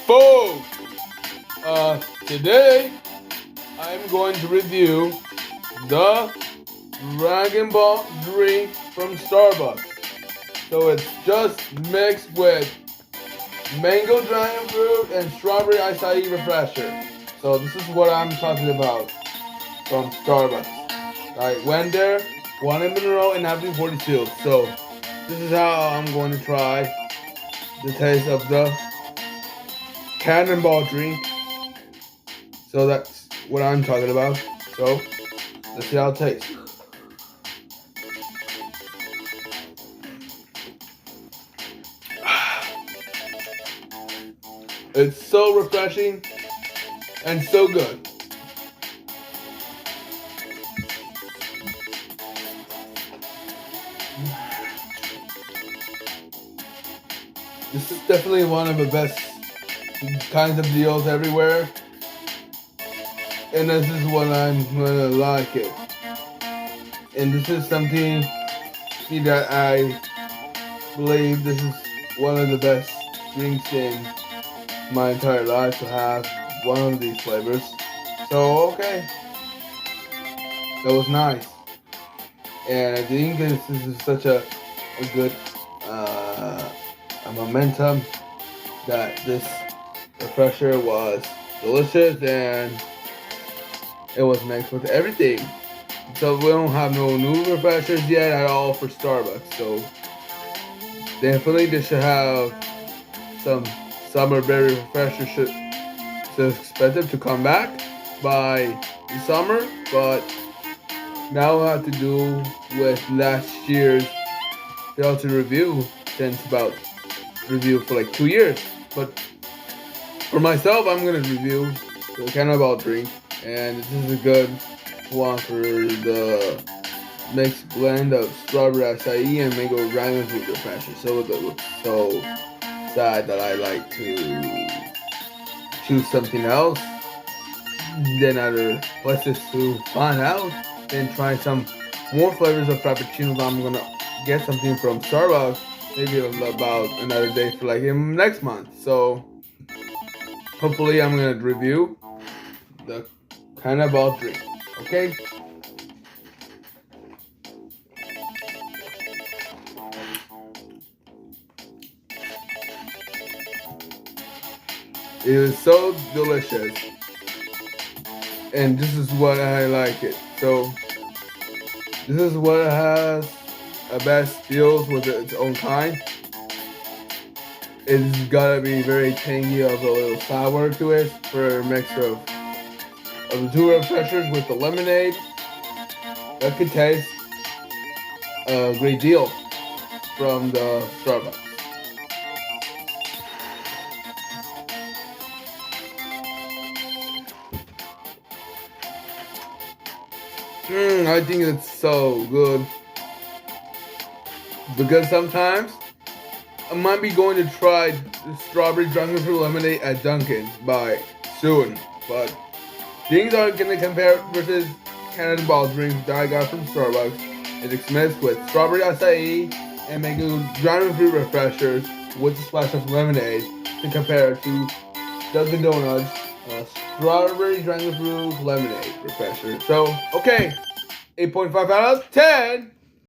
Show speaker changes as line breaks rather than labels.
folks. Today I'm going to review the Dragon Ball drink from Starbucks. So it's just mixed with mango dragon fruit and strawberry acai refresher. So this is what I'm talking about from Starbucks. I went there, one in Monroe and Avenue 42. So this is how I'm going to try the taste of the Cannonball drink. So that's what I'm talking about. So let's see how it tastes. It's so refreshing and so good. This is definitely one of the best kinds of deals everywhere. And this is what I'm gonna like it. And this is something that I believe this is one of the best drinks in my entire life to have one of these flavors. So okay, that was nice. And I think this is such a good a momentum that this refresher was delicious and it was mixed with everything. So we don't have no new refreshers yet at all for Starbucks. So definitely they should have some summer berry refreshers. So it's expected to come back by the summer, but now we'll have to do with last year's failed to review since about review for like 2 years. But for myself, I'm gonna review the Cannonball drink, and this is a good one for the mixed blend of strawberry acai and mango dragon fruit refresher. So so sad that I like to choose something else than other places to find out, then try some more flavors of frappuccinos. I'm gonna get something from Starbucks maybe about another day for like next month. So hopefully I'm gonna review the Cannonball drink. Okay. It is so delicious. And this is what I like it. So this is what it has a best feels with its own kind. It's gotta be very tangy of a little sour to it for a mix of the two refreshers with the lemonade. That could taste a great deal from the Starbucks. I think it's so good. Because sometimes I might be going to try the strawberry dragon fruit lemonade at Dunkin' by soon. But things aren't gonna compare versus Cannonball drink that I got from Starbucks. It's mixed with strawberry acai and mango dragon fruit refreshers with a splash of lemonade to compare to Dunkin' Donuts strawberry dragon fruit lemonade refresher. So okay, 8.5 out of 10.